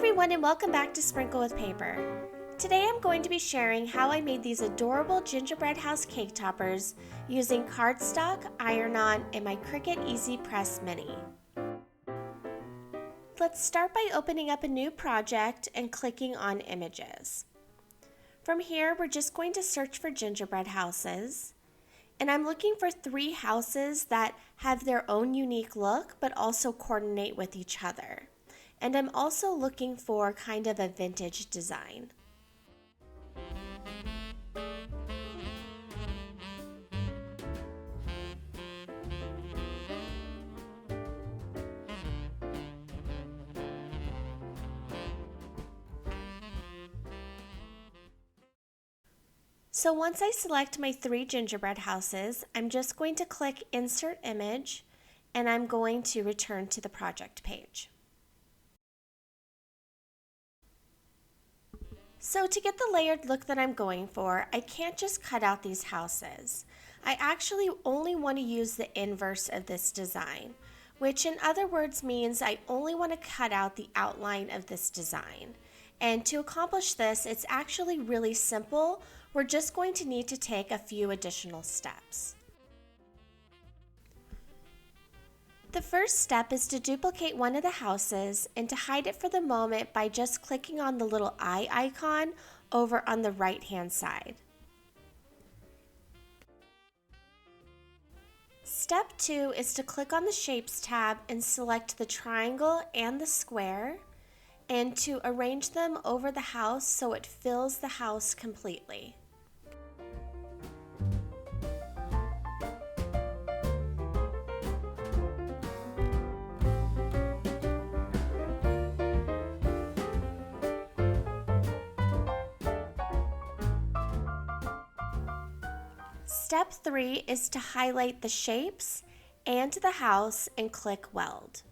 everyone, and welcome back to Sprinkle with Paper. Today I'm going to be sharing how I made these adorable gingerbread house cake toppers using cardstock, iron-on, and my Cricut Easy Press Mini. Let's start by opening up a new project and clicking on Images. From here, we're just going to search for gingerbread houses. And I'm looking for 3 houses that have their own unique look but also coordinate with each other. And I'm also looking for kind of a vintage design. So once I select my 3 gingerbread houses, I'm just going to click Insert Image, and I'm going to return to the project page. So to get the layered look that I'm going for, I can't just cut out these houses. I actually only want to use the inverse of this design, which in other words means I only want to cut out the outline of this design. And to accomplish this, it's actually really simple. We're just going to need to take a few additional steps. The first step is to duplicate one of the houses and to hide it for the moment by just clicking on the little eye icon over on the right hand side. Step 2 is to click on the Shapes tab and select the triangle and the square and to arrange them over the house so it fills the house completely. Step 3 is to highlight the shapes and the house and click Weld.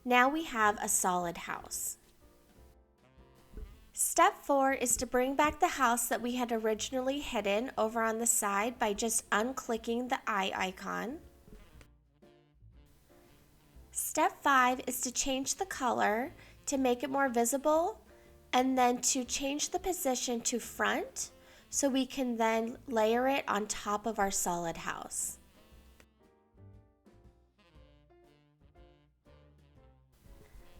Now we have a solid house. Step 4 is to bring back the house that we had originally hidden over on the side by just unclicking the eye icon. Step 5 is to change the color to make it more visible and then to change the position to front so we can then layer it on top of our solid house.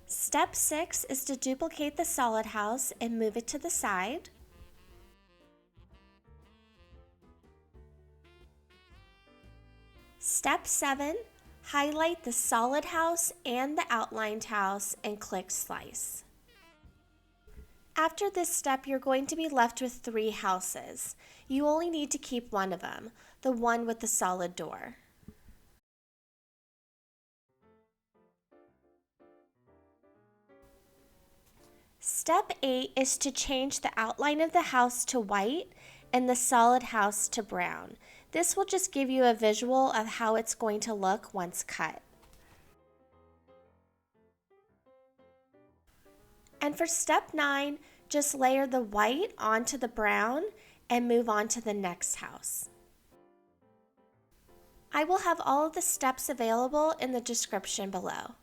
Step 6 is to duplicate the solid house and move it to the side. Step 7, highlight the solid house and the outlined house and click Slice. After this step, you're going to be left with 3 houses. You only need to keep one of them, the one with the solid door. Step 8 is to change the outline of the house to white and the solid house to brown. This will just give you a visual of how it's going to look once cut. And for step 9, just layer the white onto the brown and move on to the next house. I will have all of the steps available in the description below.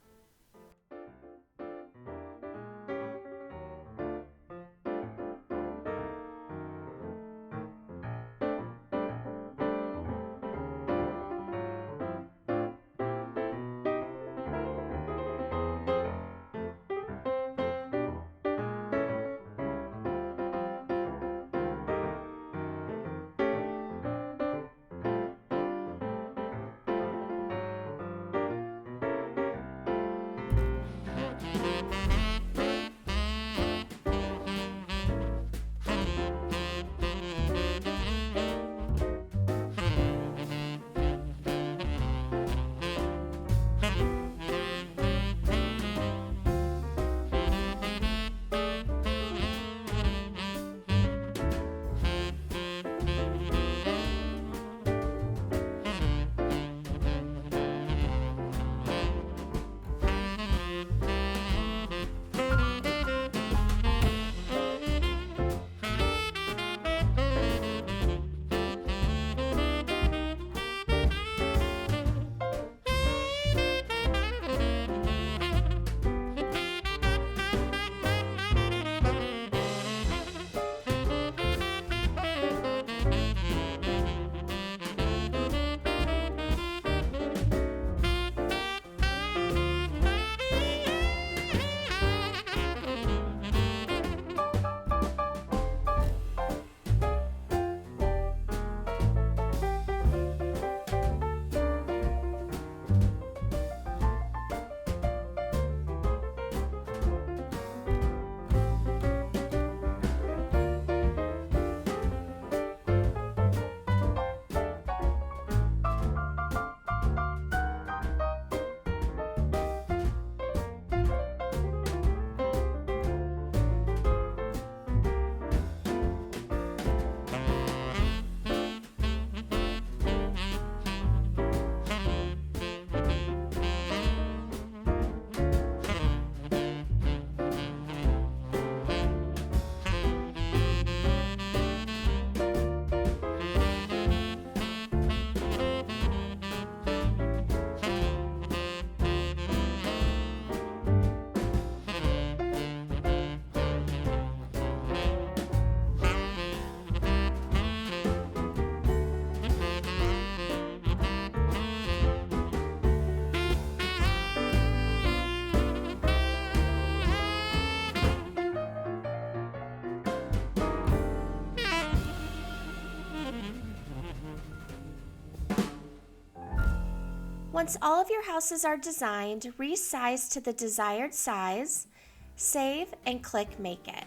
Once all of your houses are designed, resize to the desired size, save, and click Make It.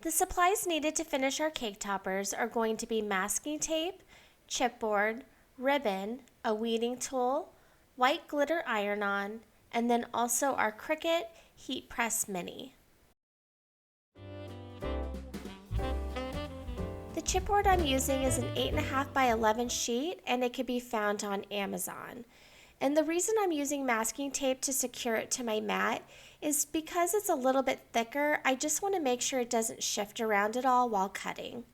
The supplies needed to finish our cake toppers are going to be masking tape, chipboard, ribbon, a weeding tool, white glitter iron-on, and then also our Cricut Heat Press Mini. The chipboard I'm using is an 8.5 by 11 sheet, and it can be found on Amazon. And the reason I'm using masking tape to secure it to my mat is because it's a little bit thicker. I just want to make sure it doesn't shift around at all while cutting.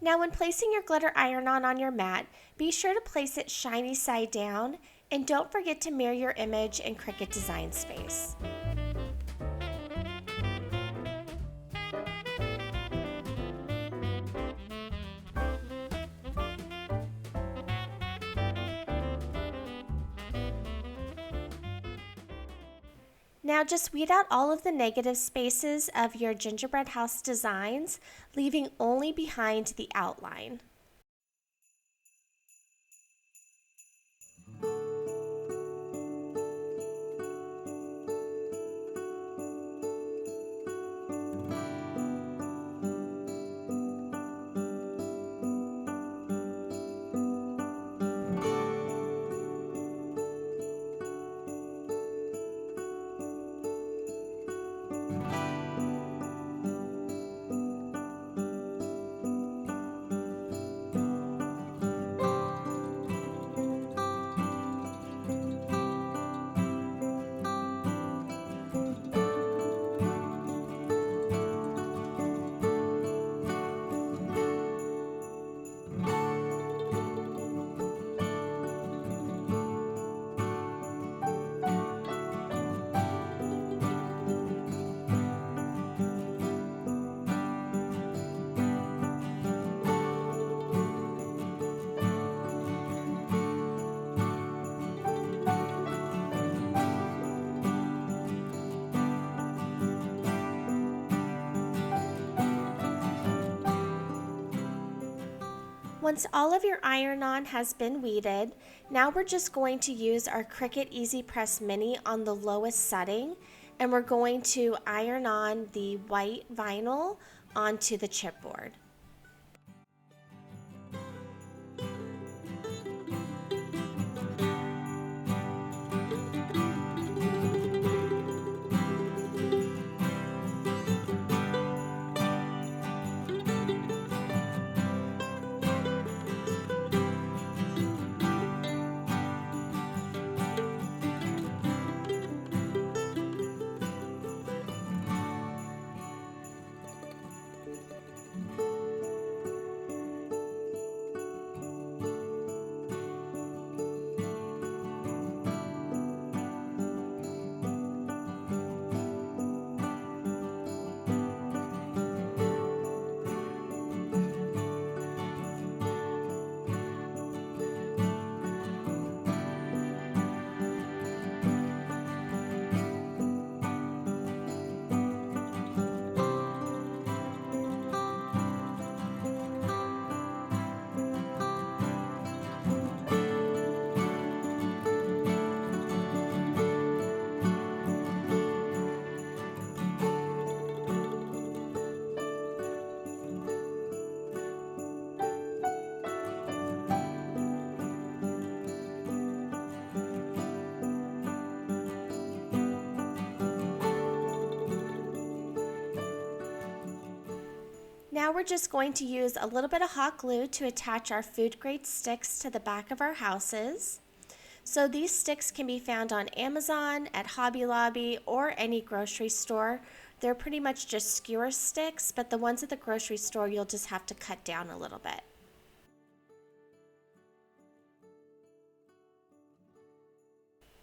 Now when placing your glitter iron-on your mat, be sure to place it shiny side down, and don't forget to mirror your image in Cricut Design Space. Now just weed out all of the negative spaces of your gingerbread house designs, leaving only behind the outline. Once all of your iron-on has been weeded, now we're just going to use our Cricut Easy Press Mini on the lowest setting, and we're going to iron on the white vinyl onto the chipboard. Now we're just going to use a little bit of hot glue to attach our food grade sticks to the back of our houses. So these sticks can be found on Amazon, at Hobby Lobby, or any grocery store. They're pretty much just skewer sticks, but the ones at the grocery store you'll just have to cut down a little bit.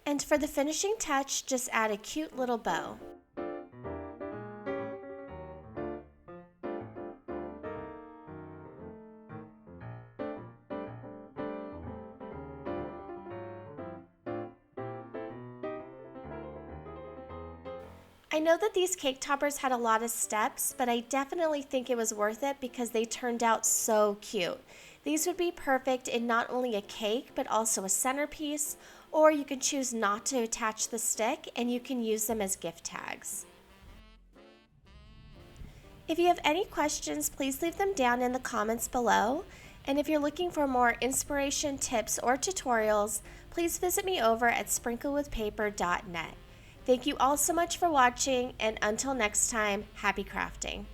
And for the finishing touch, just add a cute little bow. I know that these cake toppers had a lot of steps, but I definitely think it was worth it because they turned out so cute. These would be perfect in not only a cake, but also a centerpiece, or you can choose not to attach the stick and you can use them as gift tags. If you have any questions, please leave them down in the comments below. And if you're looking for more inspiration, tips, or tutorials, please visit me over at sprinklewithpaper.net. Thank you all so much for watching, and until next time, happy crafting.